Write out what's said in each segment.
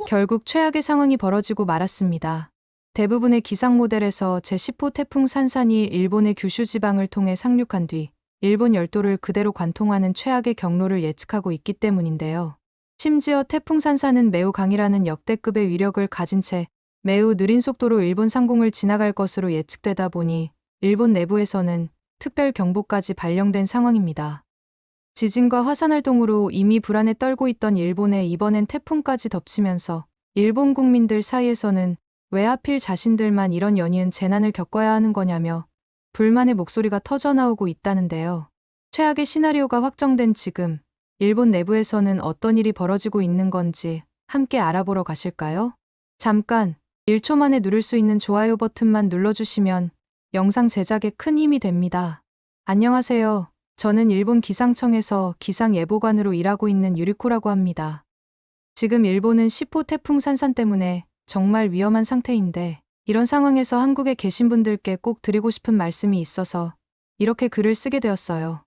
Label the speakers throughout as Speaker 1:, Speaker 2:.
Speaker 1: 결국 최악의 상황이 벌어지고 말았습니다. 대부분의 기상 모델에서 제10호 태풍 산산이 일본의 규슈 지방을 통해 상륙한 뒤 일본 열도를 그대로 관통하는 최악의 경로를 예측하고 있기 때문인데요. 심지어 태풍 산산은 매우 강이라는 역대급의 위력을 가진 채 매우 느린 속도로 일본 상공을 지나갈 것으로 예측되다 보니 일본 내부에서는 특별 경보까지 발령된 상황입니다. 지진과 화산 활동으로 이미 불안에 떨고 있던 일본에 이번엔 태풍까지 덮치면서 일본 국민들 사이에서는 왜 하필 자신들만 이런 연이은 재난을 겪어야 하는 거냐며 불만의 목소리가 터져나오고 있다는데요. 최악의 시나리오가 확정된 지금 일본 내부에서는 어떤 일이 벌어지고 있는 건지 함께 알아보러 가실까요? 잠깐 1초 만에 누를 수 있는 좋아요 버튼만 눌러주시면 영상 제작에 큰 힘이 됩니다. 안녕하세요. 저는 일본 기상청에서 기상예보관으로 일하고 있는 유리코라고 합니다. 지금 일본은 10호 태풍 산산 때문에 정말 위험한 상태인데 이런 상황에서 한국에 계신 분들께 꼭 드리고 싶은 말씀이 있어서 이렇게 글을 쓰게 되었어요.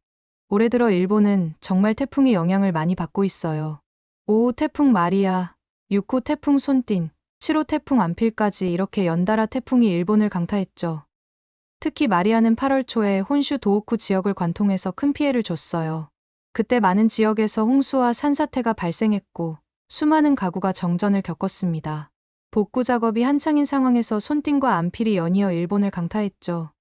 Speaker 1: 올해 들어 일본은 정말 태풍의 영향을 많이 받고 있어요. 5호 태풍 마리아, 6호 태풍 손띤, 7호 태풍 안필까지 이렇게 연달아 태풍이 일본을 강타했죠. 특히 마리아는 8월 초에 혼슈 도호쿠 지역을 관통해서 큰 피해를 줬어요. 그때 많은 지역에서 홍수와 산사태가 발생했고 수많은 가구가 정전을 겪었습니다. 복구 작업이 한창인 상황에서 손띤과 안필이 연이어 일본을 강타했죠.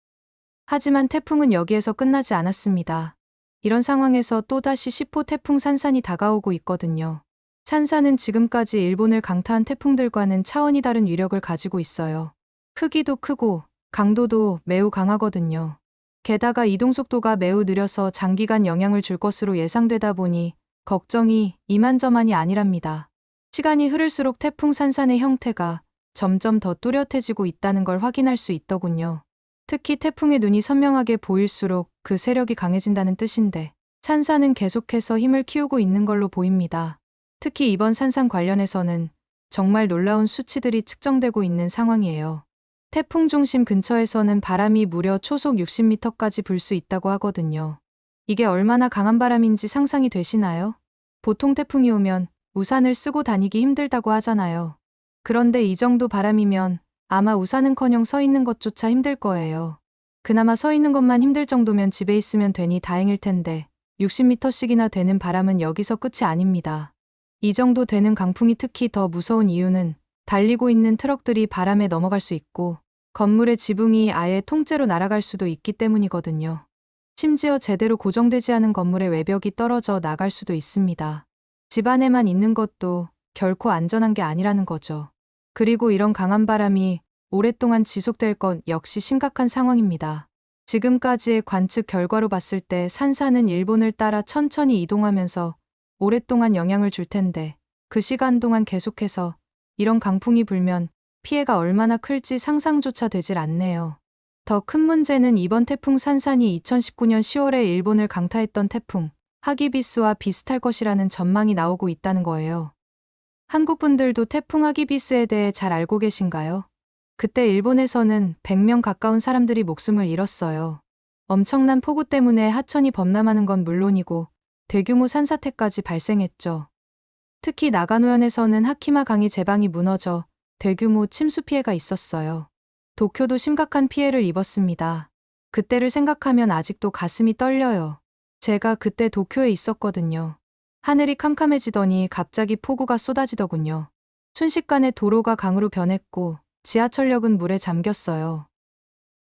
Speaker 1: 하지만 태풍은 여기에서 끝나지 않았습니다. 이런 상황에서 또다시 10호 태풍 산산이 다가오고 있거든요. 산산은 지금까지 일본을 강타한 태풍들과는 차원이 다른 위력을 가지고 있어요. 크기도 크고 강도도 매우 강하거든요. 게다가 이동 속도가 매우 느려서 장기간 영향을 줄 것으로 예상되다 보니 걱정이 이만저만이 아니랍니다. 시간이 흐를수록 태풍 산산의 형태가 점점 더 뚜렷해지고 있다는 걸 확인할 수 있더군요. 특히 태풍의 눈이 선명하게 보일수록 그 세력이 강해진다는 뜻인데 산산은 계속해서 힘을 키우고 있는 걸로 보입니다. 특히 이번 산산 관련해서는 정말 놀라운 수치들이 측정되고 있는 상황이에요. 태풍 중심 근처에서는 바람이 무려 초속 60m까지 불 수 있다고 하거든요. 이게 얼마나 강한 바람인지 상상이 되시나요? 보통 태풍이 오면 우산을 쓰고 다니기 힘들다고 하잖아요. 그런데 이 정도 바람이면 아마 우산은커녕 서 있는 것조차 힘들 거예요. 그나마 서 있는 것만 힘들 정도면 집에 있으면 되니 다행일 텐데 60m씩이나 되는 바람은 여기서 끝이 아닙니다. 이 정도 되는 강풍이 특히 더 무서운 이유는 달리고 있는 트럭들이 바람에 넘어갈 수 있고 건물의 지붕이 아예 통째로 날아갈 수도 있기 때문이거든요. 심지어 제대로 고정되지 않은 건물의 외벽이 떨어져 나갈 수도 있습니다. 집 안에만 있는 것도 결코 안전한 게 아니라는 거죠. 그리고 이런 강한 바람이 오랫동안 지속될 건 역시 심각한 상황입니다. 지금까지의 관측 결과로 봤을 때 산사는 일본을 따라 천천히 이동하면서 오랫동안 영향을 줄 텐데 그 시간 동안 계속해서 이런 강풍이 불면 피해가 얼마나 클지 상상조차 되질 않네요. 더 큰 문제는 이번 태풍 산산이 2019년 10월에 일본을 강타했던 태풍 하기비스와 비슷할 것이라는 전망이 나오고 있다는 거예요. 한국 분들도 태풍 하기비스에 대해 잘 알고 계신가요? 그때 일본에서는 100명 가까운 사람들이 목숨을 잃었어요. 엄청난 폭우 때문에 하천이 범람하는 건 물론이고 대규모 산사태까지 발생했죠. 특히 나가노현에서는 하키마 강이 제방이 무너져 대규모 침수 피해가 있었어요. 도쿄도 심각한 피해를 입었습니다. 그때를 생각하면 아직도 가슴이 떨려요. 제가 그때 도쿄에 있었거든요. 하늘이 캄캄해지더니 갑자기 폭우가 쏟아지더군요. 순식간에 도로가 강으로 변했고 지하철역은 물에 잠겼어요.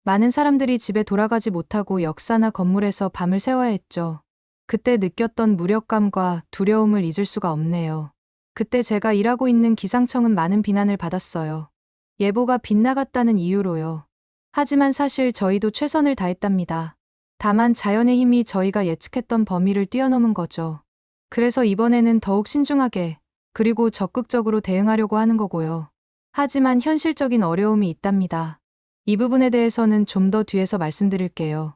Speaker 1: 많은 사람들이 집에 돌아가지 못하고 역사나 건물에서 밤을 새워야 했죠. 그때 느꼈던 무력감과 두려움을 잊을 수가 없네요. 그때 제가 일하고 있는 기상청은 많은 비난을 받았어요. 예보가 빗나갔다는 이유로요. 하지만 사실 저희도 최선을 다했답니다. 다만 자연의 힘이 저희가 예측했던 범위를 뛰어넘은 거죠. 그래서 이번에는 더욱 신중하게 그리고 적극적으로 대응하려고 하는 거고요. 하지만 현실적인 어려움이 있답니다. 이 부분에 대해서는 좀 더 뒤에서 말씀드릴게요.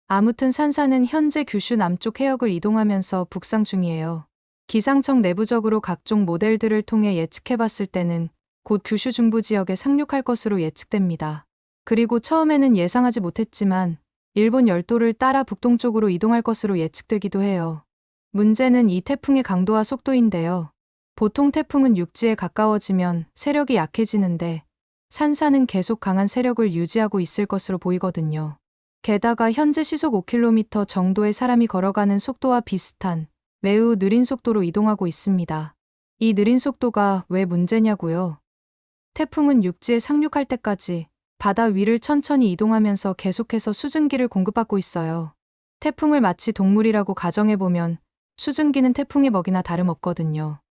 Speaker 1: 아무튼 산사는 현재 규슈 남쪽 해역을 이동하면서 북상 중이에요. 기상청 내부적으로 각종 모델들을 통해 예측해봤을 때는 곧 규슈 중부 지역에 상륙할 것으로 예측됩니다. 그리고 처음에는 예상하지 못했지만 일본 열도를 따라 북동쪽으로 이동할 것으로 예측되기도 해요. 문제는 이 태풍의 강도와 속도인데요. 보통 태풍은 육지에 가까워지면 세력이 약해지는데 산사는 계속 강한 세력을 유지하고 있을 것으로 보이거든요. 게다가 현재 시속 5km 정도의 사람이 걸어가는 속도와 비슷한 매우 느린 속도로 이동하고 있습니다. 이 느린 속도가 왜 문제냐고요? 태풍은 육지에 상륙할 때까지 바다 위를 천천히 이동하면서 계속해서 수증기를 공급받고 있어요. 태풍을 마치 동물이라고 가정해보면 수증기는 태풍의 먹이나 다름없거든요.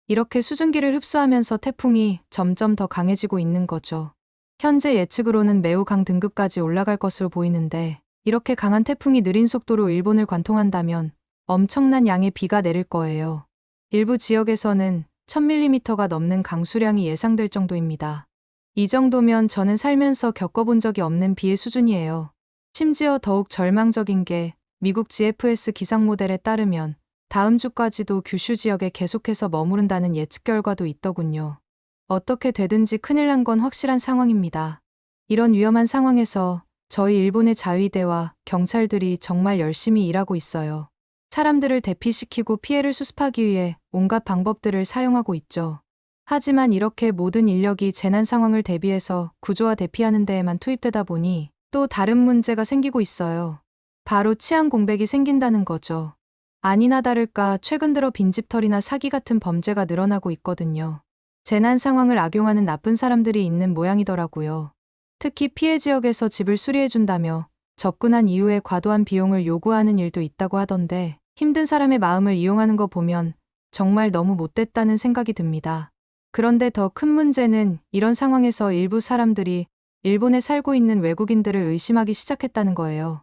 Speaker 1: 이렇게 수증기를 흡수하면서 태풍이 점점 더 강해지고 있는 거죠. 현재 예측으로는 매우 강 등급까지 올라갈 것으로 보이는데 이렇게 강한 태풍이 느린 속도로 일본을 관통한다면 엄청난 양의 비가 내릴 거예요. 일부 지역에서는 1000mm가 넘는 강수량이 예상될 정도입니다. 이 정도면 저는 살면서 겪어본 적이 없는 비의 수준이에요. 심지어 더욱 절망적인 게 미국 GFS 기상 모델에 따르면 다음 주까지도 규슈 지역에 계속해서 머무른다는 예측 결과도 있더군요. 어떻게 되든지 큰일 난 건 확실한 상황입니다. 이런 위험한 상황에서 저희 일본의 자위대와 경찰들이 정말 열심히 일하고 있어요. 사람들을 대피시키고 피해를 수습하기 위해 온갖 방법들을 사용하고 있죠. 하지만 이렇게 모든 인력이 재난 상황을 대비해서 구조와 대피하는 데에만 투입되다 보니 또 다른 문제가 생기고 있어요. 바로 치안 공백이 생긴다는 거죠. 아니나 다를까 최근 들어 빈집털이나 사기 같은 범죄가 늘어나고 있거든요. 재난 상황을 악용하는 나쁜 사람들이 있는 모양이더라고요. 특히 피해 지역에서 집을 수리해준다며 접근한 이후에 과도한 비용을 요구하는 일도 있다고 하던데 힘든 사람의 마음을 이용하는 거 보면 정말 너무 못됐다는 생각이 듭니다. 그런데 더 큰 문제는 이런 상황에서 일부 사람들이 일본에 살고 있는 외국인들을 의심하기 시작했다는 거예요.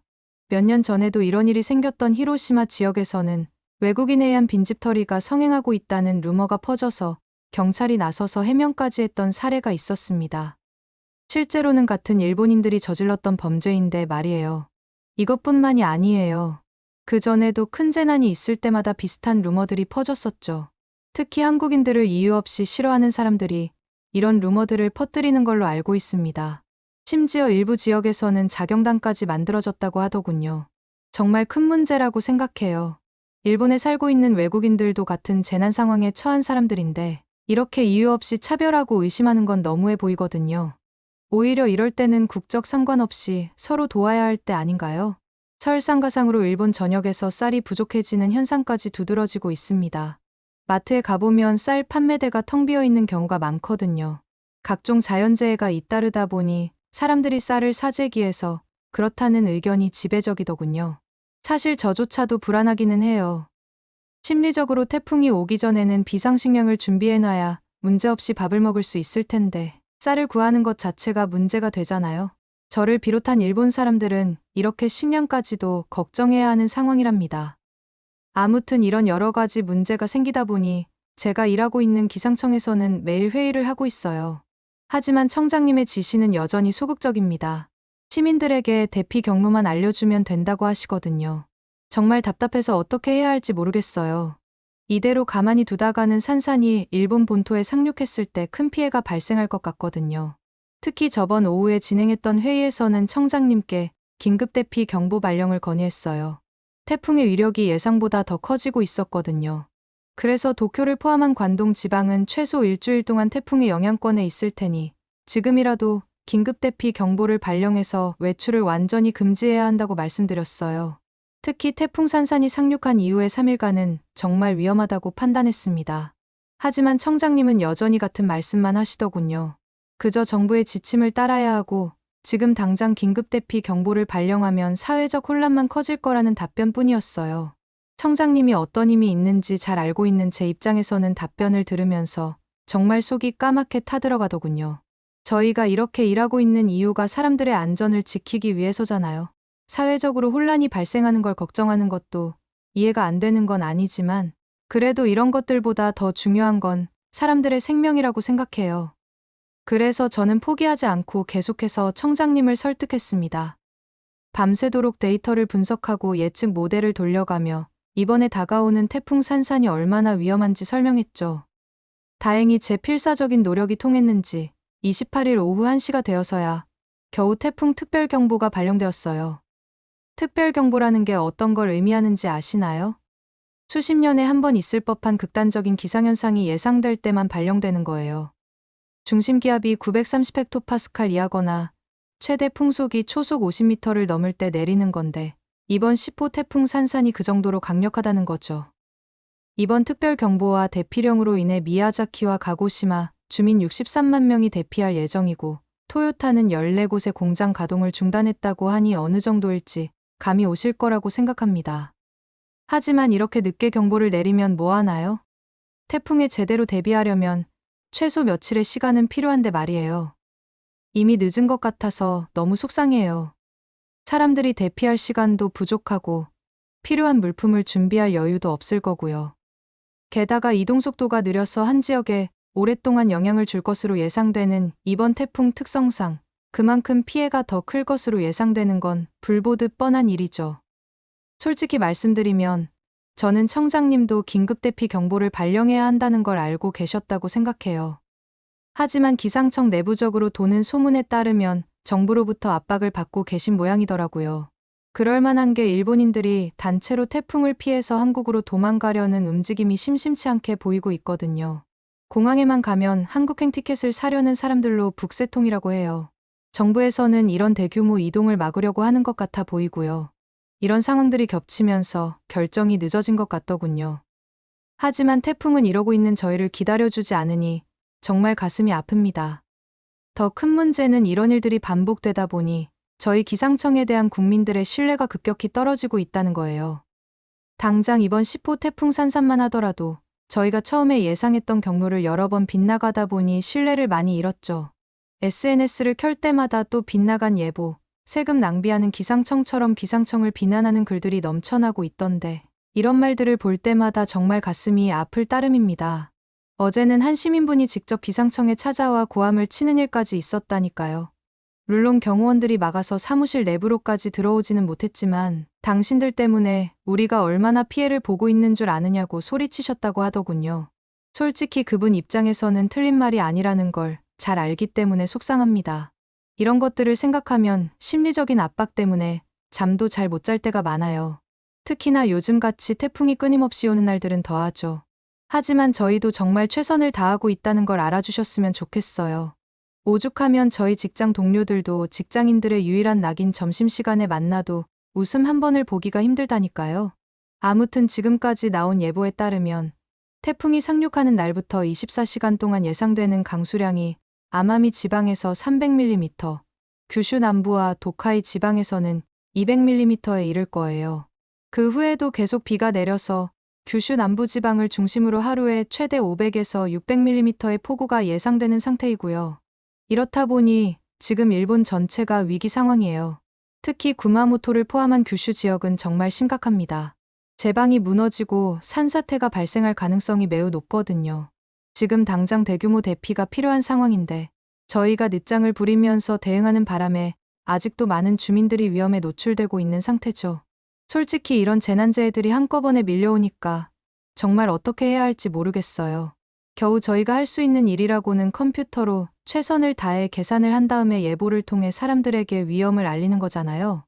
Speaker 1: 몇 년 전에도 이런 일이 생겼던 히로시마 지역에서는 외국인에 의한 빈집털이가 성행하고 있다는 루머가 퍼져서 경찰이 나서서 해명까지 했던 사례가 있었습니다. 실제로는 같은 일본인들이 저질렀던 범죄인데 말이에요. 이것뿐만이 아니에요. 그 전에도 큰 재난이 있을 때마다 비슷한 루머들이 퍼졌었죠. 특히 한국인들을 이유 없이 싫어하는 사람들이 이런 루머들을 퍼뜨리는 걸로 알고 있습니다. 심지어 일부 지역에서는 자경단까지 만들어졌다고 하더군요. 정말 큰 문제라고 생각해요. 일본에 살고 있는 외국인들도 같은 재난 상황에 처한 사람들인데 이렇게 이유 없이 차별하고 의심하는 건 너무해 보이거든요. 오히려 이럴 때는 국적 상관없이 서로 도와야 할 때 아닌가요? 설상가상으로 일본 전역에서 쌀이 부족해지는 현상까지 두드러지고 있습니다. 마트에 가보면 쌀 판매대가 텅 비어 있는 경우가 많거든요. 각종 자연재해가 잇따르다 보니 사람들이 쌀을 사재기해서 그렇다는 의견이 지배적이더군요. 사실 저조차도 불안하기는 해요. 심리적으로 태풍이 오기 전에는 비상식량을 준비해놔야 문제없이 밥을 먹을 수 있을 텐데 쌀을 구하는 것 자체가 문제가 되잖아요. 저를 비롯한 일본 사람들은 이렇게 식량까지도 걱정해야 하는 상황이랍니다. 아무튼 이런 여러 가지 문제가 생기다 보니 제가 일하고 있는 기상청에서는 매일 회의를 하고 있어요. 하지만 청장님의 지시는 여전히 소극적입니다. 시민들에게 대피 경로만 알려주면 된다고 하시거든요. 정말 답답해서 어떻게 해야 할지 모르겠어요. 이대로 가만히 두다가는 산산이 일본 본토에 상륙했을 때 큰 피해가 발생할 것 같거든요. 특히 저번 오후에 진행했던 회의에서는 청장님께 긴급 대피 경보 발령을 건의했어요. 태풍의 위력이 예상보다 더 커지고 있었거든요. 그래서 도쿄를 포함한 관동 지방은 최소 일주일 동안 태풍의 영향권에 있을 테니 지금이라도 긴급 대피 경보를 발령해서 외출을 완전히 금지해야 한다고 말씀드렸어요. 특히 태풍 산산이 상륙한 이후의 3일간은 정말 위험하다고 판단했습니다. 하지만 청장님은 여전히 같은 말씀만 하시더군요. 그저 정부의 지침을 따라야 하고 지금 당장 긴급 대피 경보를 발령하면 사회적 혼란만 커질 거라는 답변뿐이었어요. 청장님이 어떤 힘이 있는지 잘 알고 있는 제 입장에서는 답변을 들으면서 정말 속이 까맣게 타들어가더군요. 저희가 이렇게 일하고 있는 이유가 사람들의 안전을 지키기 위해서잖아요. 사회적으로 혼란이 발생하는 걸 걱정하는 것도 이해가 안 되는 건 아니지만 그래도 이런 것들보다 더 중요한 건 사람들의 생명이라고 생각해요. 그래서 저는 포기하지 않고 계속해서 청장님을 설득했습니다. 밤새도록 데이터를 분석하고 예측 모델을 돌려가며 이번에 다가오는 태풍 산산이 얼마나 위험한지 설명했죠. 다행히 제 필사적인 노력이 통했는지 28일 오후 1시가 되어서야 겨우 태풍 특별경보가 발령되었어요. 특별경보라는 게 어떤 걸 의미하는지 아시나요? 수십 년에 한 번 있을 법한 극단적인 기상현상이 예상될 때만 발령되는 거예요. 중심기압이 930헥토파스칼 이하거나 최대 풍속이 초속 50m를 넘을 때 내리는 건데 이번 10호 태풍 산산이 그 정도로 강력하다는 거죠. 이번 특별경보와 대피령으로 인해 미야자키와 가고시마 주민 63만 명이 대피할 예정이고 토요타는 14곳의 공장 가동을 중단했다고 하니 어느 정도일지 감이 오실 거라고 생각합니다. 하지만 이렇게 늦게 경보를 내리면 뭐 하나요? 태풍에 제대로 대비하려면 최소 며칠의 시간은 필요한데 말이에요. 이미 늦은 것 같아서 너무 속상해요. 사람들이 대피할 시간도 부족하고 필요한 물품을 준비할 여유도 없을 거고요. 게다가 이동 속도가 느려서 한 지역에 오랫동안 영향을 줄 것으로 예상되는 이번 태풍 특성상 그만큼 피해가 더 클 것으로 예상되는 건 불보듯 뻔한 일이죠. 솔직히 말씀드리면 저는 청장님도 긴급대피 경보를 발령해야 한다는 걸 알고 계셨다고 생각해요. 하지만 기상청 내부적으로 도는 소문에 따르면 정부로부터 압박을 받고 계신 모양이더라고요. 그럴 만한 게 일본인들이 단체로 태풍을 피해서 한국으로 도망가려는 움직임이 심심치 않게 보이고 있거든요. 공항에만 가면 한국행 티켓을 사려는 사람들로 북새통이라고 해요. 정부에서는 이런 대규모 이동을 막으려고 하는 것 같아 보이고요. 이런 상황들이 겹치면서 결정이 늦어진 것 같더군요. 하지만 태풍은 이러고 있는 저희를 기다려주지 않으니 정말 가슴이 아픕니다. 더 큰 문제는 이런 일들이 반복되다 보니 저희 기상청에 대한 국민들의 신뢰가 급격히 떨어지고 있다는 거예요. 당장 이번 10호 태풍 산산만 하더라도 저희가 처음에 예상했던 경로를 여러 번 빗나가다 보니 신뢰를 많이 잃었죠. SNS를 켤 때마다 또 빗나간 예보, 세금 낭비하는 기상청처럼 기상청을 비난하는 글들이 넘쳐나고 있던데 이런 말들을 볼 때마다 정말 가슴이 아플 따름입니다. 어제는 한 시민분이 직접 기상청에 찾아와 고함을 치는 일까지 있었다니까요. 물론 경호원들이 막아서 사무실 내부로까지 들어오지는 못했지만 당신들 때문에 우리가 얼마나 피해를 보고 있는 줄 아느냐고 소리치셨다고 하더군요. 솔직히 그분 입장에서는 틀린 말이 아니라는 걸 잘 알기 때문에 속상합니다. 이런 것들을 생각하면 심리적인 압박 때문에 잠도 잘 못 잘 때가 많아요. 특히나 요즘같이 태풍이 끊임없이 오는 날들은 더하죠. 하지만 저희도 정말 최선을 다하고 있다는 걸 알아주셨으면 좋겠어요. 오죽하면 저희 직장 동료들도 직장인들의 유일한 낙인 점심시간에 만나도 웃음 한 번을 보기가 힘들다니까요. 아무튼 지금까지 나온 예보에 따르면 태풍이 상륙하는 날부터 24시간 동안 예상되는 강수량이 아마미 지방에서 300mm, 규슈 남부와 도카이 지방에서는 200mm에 이를 거예요. 그 후에도 계속 비가 내려서 규슈 남부 지방을 중심으로 하루에 최대 500에서 600mm의 폭우가 예상되는 상태이고요. 이렇다 보니 지금 일본 전체가 위기 상황이에요. 특히 구마모토를 포함한 규슈 지역은 정말 심각합니다. 제방이 무너지고 산사태가 발생할 가능성이 매우 높거든요. 지금 당장 대규모 대피가 필요한 상황인데 저희가 늦장을 부리면서 대응하는 바람에 아직도 많은 주민들이 위험에 노출되고 있는 상태죠. 솔직히 이런 재난재해들이 한꺼번에 밀려오니까 정말 어떻게 해야 할지 모르겠어요. 겨우 저희가 할 수 있는 일이라고는 컴퓨터로 최선을 다해 계산을 한 다음에 예보를 통해 사람들에게 위험을 알리는 거잖아요.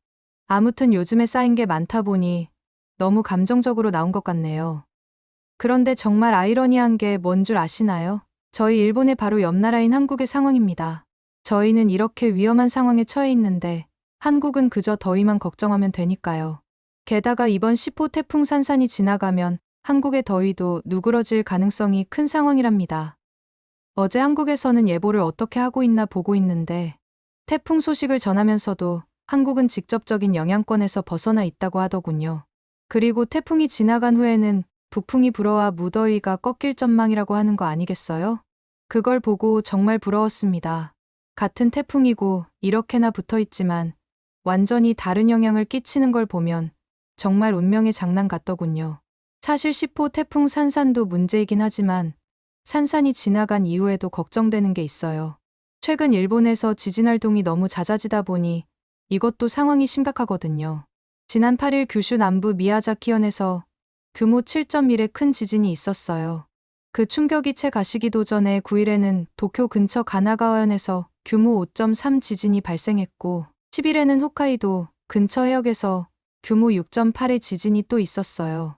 Speaker 1: 아무튼 요즘에 쌓인 게 많다 보니 너무 감정적으로 나온 것 같네요. 그런데 정말 아이러니한 게 뭔 줄 아시나요? 저희 일본의 바로 옆 나라인 한국의 상황입니다. 저희는 이렇게 위험한 상황에 처해 있는데 한국은 그저 더위만 걱정하면 되니까요. 게다가 이번 10호 태풍 산산이 지나가면 한국의 더위도 누그러질 가능성이 큰 상황이랍니다. 어제 한국에서는 예보를 어떻게 하고 있나 보고 있는데 태풍 소식을 전하면서도 한국은 직접적인 영향권에서 벗어나 있다고 하더군요. 그리고 태풍이 지나간 후에는 북풍이 불어와 무더위가 꺾일 전망이라고 하는 거 아니겠어요? 그걸 보고 정말 부러웠습니다. 같은 태풍이고 이렇게나 붙어 있지만 완전히 다른 영향을 끼치는 걸 보면 정말 운명의 장난 같더군요. 사실 10호 태풍 산산도 문제이긴 하지만 산산이 지나간 이후에도 걱정되는 게 있어요. 최근 일본에서 지진 활동이 너무 잦아지다 보니 이것도 상황이 심각하거든요. 지난 8일 규슈 남부 미야자키현에서 규모 7.1의 큰 지진이 있었어요. 그 충격이 채 가시기도 전에 9일에는 도쿄 근처 가나가와현에서 규모 5.3 지진이 발생했고 10일에는 홋카이도 근처 해역에서 규모 6.8의 지진이 또 있었어요.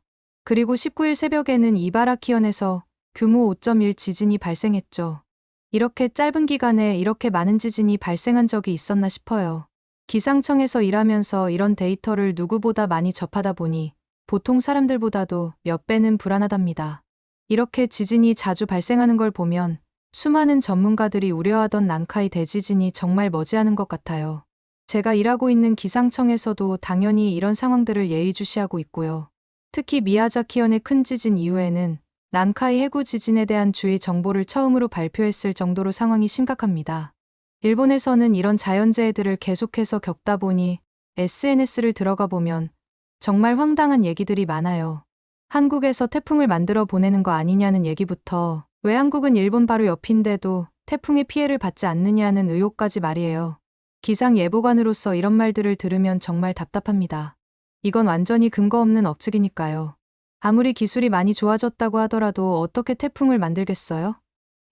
Speaker 1: 그리고 19일 새벽에는 이바라키현에서 규모 5.1 지진이 발생했죠. 이렇게 짧은 기간에 이렇게 많은 지진이 발생한 적이 있었나 싶어요. 기상청에서 일하면서 이런 데이터를 누구보다 많이 접하다 보니 보통 사람들보다도 몇 배는 불안하답니다. 이렇게 지진이 자주 발생하는 걸 보면 수많은 전문가들이 우려하던 난카이 대지진이 정말 머지않은 것 같아요. 제가 일하고 있는 기상청에서도 당연히 이런 상황들을 예의주시하고 있고요. 특히 미야자키현의 큰 지진 이후에는 난카이 해구 지진에 대한 주의 정보를 처음으로 발표했을 정도로 상황이 심각합니다. 일본에서는 이런 자연재해들을 계속해서 겪다 보니 SNS를 들어가 보면 정말 황당한 얘기들이 많아요. 한국에서 태풍을 만들어 보내는 거 아니냐는 얘기부터 왜 한국은 일본 바로 옆인데도 태풍의 피해를 받지 않느냐는 의혹까지 말이에요. 기상예보관으로서 이런 말들을 들으면 정말 답답합니다. 이건 완전히 근거 없는 억측이니까요. 아무리 기술이 많이 좋아졌다고 하더라도 어떻게 태풍을 만들겠어요?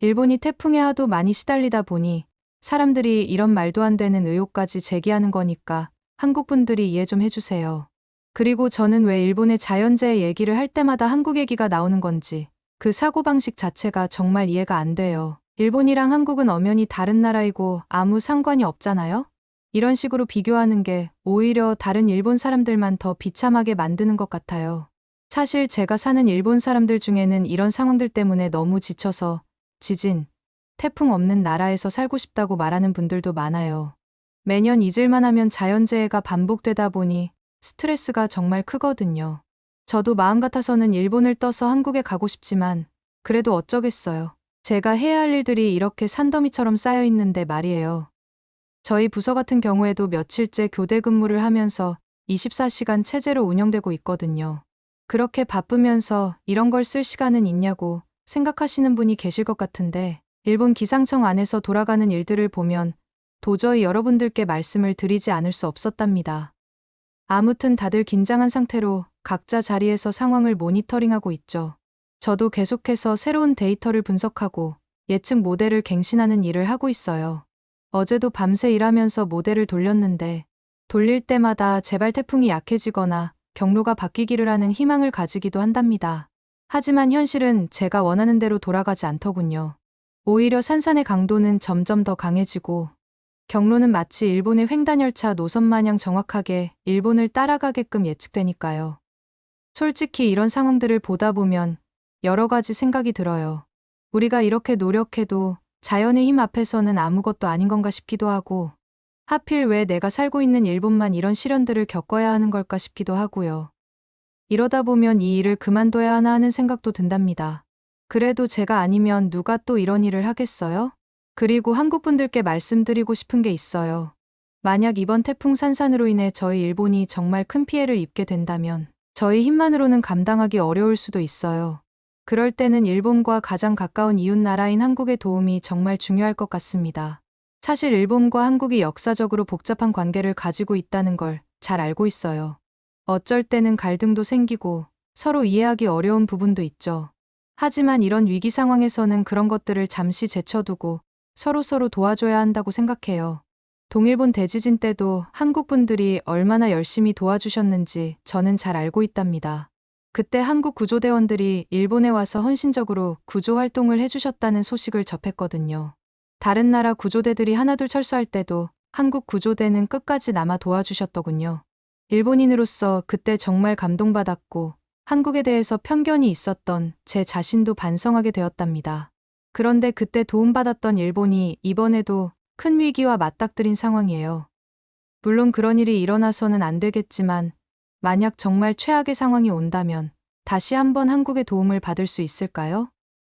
Speaker 1: 일본이 태풍에 하도 많이 시달리다 보니 사람들이 이런 말도 안 되는 의혹까지 제기하는 거니까 한국 분들이 이해 좀 해주세요. 그리고 저는 왜 일본의 자연재해 얘기를 할 때마다 한국 얘기가 나오는 건지 그 사고방식 자체가 정말 이해가 안 돼요. 일본이랑 한국은 엄연히 다른 나라이고 아무 상관이 없잖아요? 이런 식으로 비교하는 게 오히려 다른 일본 사람들만 더 비참하게 만드는 것 같아요. 사실 제가 사는 일본 사람들 중에는 이런 상황들 때문에 너무 지쳐서 지진, 태풍 없는 나라에서 살고 싶다고 말하는 분들도 많아요. 매년 잊을만 하면 자연재해가 반복되다 보니 스트레스가 정말 크거든요. 저도 마음 같아서는 일본을 떠서 한국에 가고 싶지만 그래도 어쩌겠어요. 제가 해야 할 일들이 이렇게 산더미처럼 쌓여 있는데 말이에요. 저희 부서 같은 경우에도 며칠째 교대 근무를 하면서 24시간 체제로 운영되고 있거든요. 그렇게 바쁘면서 이런 걸 쓸 시간은 있냐고 생각하시는 분이 계실 것 같은데 일본 기상청 안에서 돌아가는 일들을 보면 도저히 여러분들께 말씀을 드리지 않을 수 없었답니다. 아무튼 다들 긴장한 상태로 각자 자리에서 상황을 모니터링하고 있죠. 저도 계속해서 새로운 데이터를 분석하고 예측 모델을 갱신하는 일을 하고 있어요. 어제도 밤새 일하면서 모델을 돌렸는데 돌릴 때마다 제발 태풍이 약해지거나 경로가 바뀌기를 하는 희망을 가지기도 한답니다. 하지만 현실은 제가 원하는 대로 돌아가지 않더군요. 오히려 산산의 강도는 점점 더 강해지고 경로는 마치 일본의 횡단열차 노선 마냥 정확하게 일본을 따라가게끔 예측되니까요. 솔직히 이런 상황들을 보다 보면 여러 가지 생각이 들어요. 우리가 이렇게 노력해도 자연의 힘 앞에서는 아무것도 아닌 건가 싶기도 하고 하필 왜 내가 살고 있는 일본만 이런 시련들을 겪어야 하는 걸까 싶기도 하고요. 이러다 보면 이 일을 그만둬야 하나 하는 생각도 든답니다. 그래도 제가 아니면 누가 또 이런 일을 하겠어요? 그리고 한국 분들께 말씀드리고 싶은 게 있어요. 만약 이번 태풍 산산으로 인해 저희 일본이 정말 큰 피해를 입게 된다면 저희 힘만으로는 감당하기 어려울 수도 있어요. 그럴 때는 일본과 가장 가까운 이웃 나라인 한국의 도움이 정말 중요할 것 같습니다. 사실 일본과 한국이 역사적으로 복잡한 관계를 가지고 있다는 걸 잘 알고 있어요. 어쩔 때는 갈등도 생기고 서로 이해하기 어려운 부분도 있죠. 하지만 이런 위기 상황에서는 그런 것들을 잠시 제쳐두고 서로서로 도와줘야 한다고 생각해요. 동일본 대지진 때도 한국 분들이 얼마나 열심히 도와주셨는지 저는 잘 알고 있답니다. 그때 한국 구조대원들이 일본에 와서 헌신적으로 구조 활동을 해주셨다는 소식을 접했거든요. 다른 나라 구조대들이 하나둘 철수할 때도 한국 구조대는 끝까지 남아 도와주셨더군요. 일본인으로서 그때 정말 감동받았고 한국에 대해서 편견이 있었던 제 자신도 반성하게 되었답니다. 그런데 그때 도움받았던 일본이 이번에도 큰 위기와 맞닥뜨린 상황이에요. 물론 그런 일이 일어나서는 안 되겠지만 만약 정말 최악의 상황이 온다면 다시 한번 한국의 도움을 받을 수 있을까요?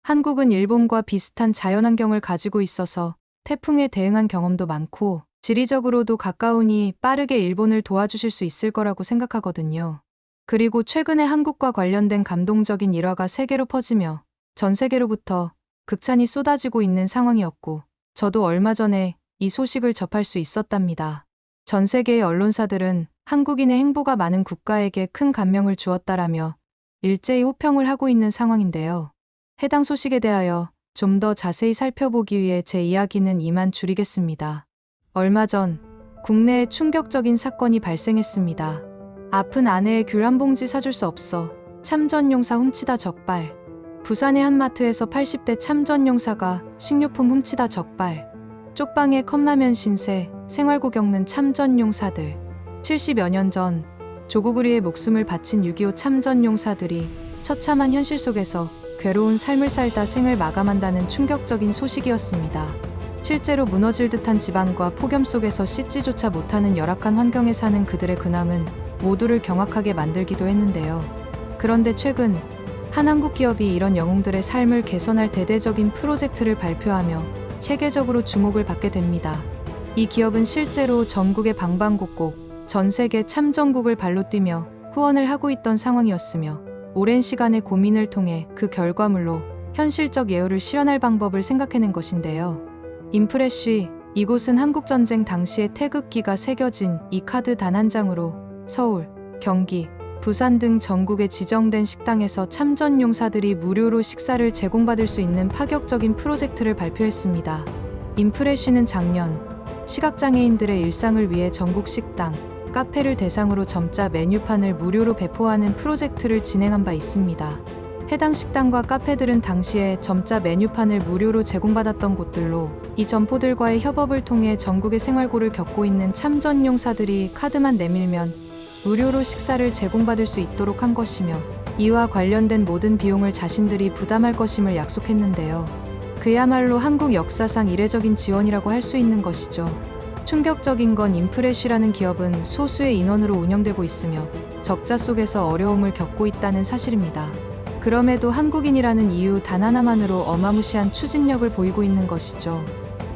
Speaker 1: 한국은 일본과 비슷한 자연환경을 가지고 있어서 태풍에 대응한 경험도 많고 지리적으로도 가까우니 빠르게 일본을 도와주실 수 있을 거라고 생각하거든요. 그리고 최근에 한국과 관련된 감동적인 일화가 세계로 퍼지며 전 세계로부터 극찬이 쏟아지고 있는 상황이었고 저도 얼마 전에 이 소식을 접할 수 있었답니다. 전 세계의 언론사들은 한국인의 행보가 많은 국가에게 큰 감명을 주었다라며 일제히 호평을 하고 있는 상황인데요. 해당 소식에 대하여 좀 더 자세히 살펴보기 위해 제 이야기는 이만 줄이겠습니다. 얼마 전 국내에 충격적인 사건이 발생했습니다. 아픈 아내의 귤 한 봉지 사줄 수 없어 참전용사 훔치다 적발. 부산의 한 마트에서 80대 참전용사가 식료품 훔치다 적발. 쪽방에 컵라면 신세, 생활고 겪는 참전용사들. 70여 년 전 조국 우리의 목숨을 바친 6.25 참전용사들이 처참한 현실 속에서 괴로운 삶을 살다 생을 마감한다는 충격적인 소식이었습니다. 실제로 무너질 듯한 지방과 폭염 속에서 씻지조차 못하는 열악한 환경에 사는 그들의 근황은 모두를 경악하게 만들기도 했는데요. 그런데 최근 한 한국 기업이 이런 영웅들의 삶을 개선할 대대적인 프로젝트를 발표하며 세계적으로 주목을 받게 됩니다. 이 기업은 실제로 전국의 방방곡곡, 전 세계 참전국을 발로 뛰며 후원을 하고 있던 상황이었으며 오랜 시간의 고민을 통해 그 결과물로 현실적 예우를 실현할 방법을 생각해낸 것인데요. 인프레쉬, 이곳은 한국전쟁 당시의 태극기가 새겨진 이 카드 단 한 장으로 서울, 경기, 부산 등 전국에 지정된 식당에서 참전용사들이 무료로 식사를 제공받을 수 있는 파격적인 프로젝트를 발표했습니다. 인프레쉬는 작년 시각장애인들의 일상을 위해 전국 식당, 카페를 대상으로 점자 메뉴판을 무료로 배포하는 프로젝트를 진행한 바 있습니다. 해당 식당과 카페들은 당시에 점자 메뉴판을 무료로 제공받았던 곳들로 이 점포들과의 협업을 통해 전국의 생활고를 겪고 있는 참전용사들이 카드만 내밀면 무료로 식사를 제공받을 수 있도록 한 것이며 이와 관련된 모든 비용을 자신들이 부담할 것임을 약속했는데요. 그야말로 한국 역사상 이례적인 지원이라고 할 수 있는 것이죠. 충격적인 건 인프레쉬라는 기업은 소수의 인원으로 운영되고 있으며 적자 속에서 어려움을 겪고 있다는 사실입니다. 그럼에도 한국인이라는 이유 단 하나만으로 어마무시한 추진력을 보이고 있는 것이죠.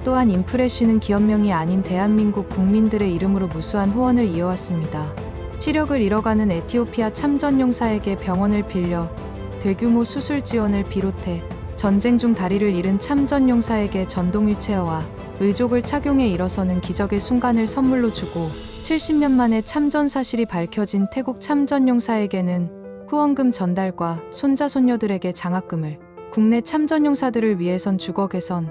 Speaker 1: 또한 인프레쉬는 기업명이 아닌 대한민국 국민들의 이름으로 무수한 후원을 이어왔습니다. 시력을 잃어가는 에티오피아 참전용사에게 병원을 빌려 대규모 수술 지원을 비롯해 전쟁 중 다리를 잃은 참전용사에게 전동 휠체어와 의족을 착용해 일어서는 기적의 순간을 선물로 주고 70년 만에 참전 사실이 밝혀진 태국 참전용사에게는 후원금 전달과 손자 손녀들에게 장학금을, 국내 참전용사들을 위해선 주거 개선,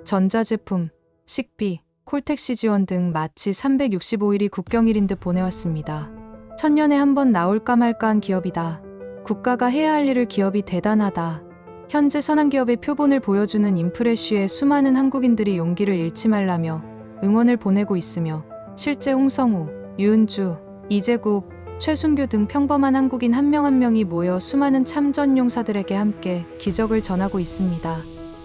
Speaker 1: 전자제품, 식비, 콜택시 지원 등 마치 365일이 국경일인 듯 보내왔습니다. 천년에 한 번 나올까 말까한 기업이다. 국가가 해야 할 일을 기업이 대단하다. 현재 선한 기업의 표본을 보여주는 인프레쉬에 수많은 한국인들이 용기를 잃지 말라며 응원을 보내고 있으며 실제 홍성우, 유은주, 이재국, 최순규 등 평범한 한국인 한 명 한 명이 모여 수많은 참전용사들에게 함께 기적을 전하고 있습니다.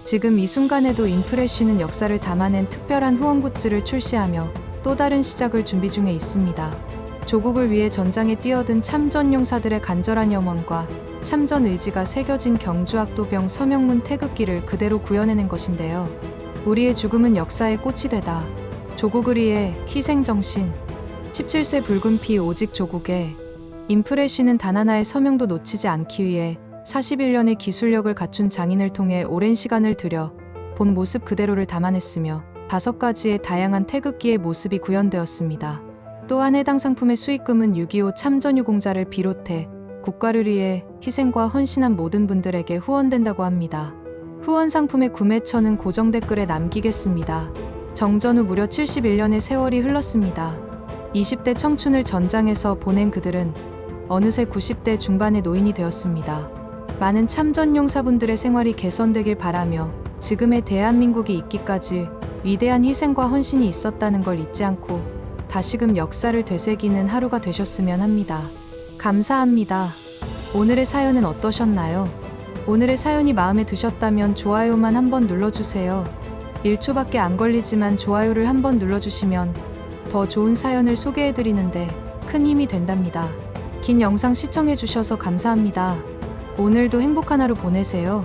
Speaker 1: 지금 이 순간에도 인프레쉬는 역사를 담아낸 특별한 후원 굿즈를 출시하며 또 다른 시작을 준비 중에 있습니다. 조국을 위해 전장에 뛰어든 참전용사들의 간절한 염원과 참전 의지가 새겨진 경주학도병 서명문 태극기를 그대로 구현해낸 것인데요. 우리의 죽음은 역사의 꽃이 되다. 조국을 위해 희생정신. 17세 붉은 피 오직 조국에. 인프레쉬는 단 하나의 서명도 놓치지 않기 위해 41년의 기술력을 갖춘 장인을 통해 오랜 시간을 들여 본 모습 그대로를 담아냈으며 5가지의 다양한 태극기의 모습이 구현되었습니다. 또한 해당 상품의 수익금은 6.25 참전유공자를 비롯해 국가를 위해 희생과 헌신한 모든 분들에게 후원된다고 합니다. 후원 상품의 구매처는 고정 댓글에 남기겠습니다. 정전 후 무려 71년의 세월이 흘렀습니다. 20대 청춘을 전장에서 보낸 그들은 어느새 90대 중반의 노인이 되었습니다. 많은 참전용사분들의 생활이 개선되길 바라며 지금의 대한민국이 있기까지 위대한 희생과 헌신이 있었다는 걸 잊지 않고 다시금 역사를 되새기는 하루가 되셨으면 합니다. 감사합니다. 오늘의 사연은 어떠셨나요? 오늘의 사연이 마음에 드셨다면 좋아요만 한번 눌러주세요. 1초밖에 안 걸리지만 좋아요를 한번 눌러주시면 더 좋은 사연을 소개해드리는데 큰 힘이 된답니다. 긴 영상 시청해주셔서 감사합니다. 오늘도 행복한 하루 보내세요.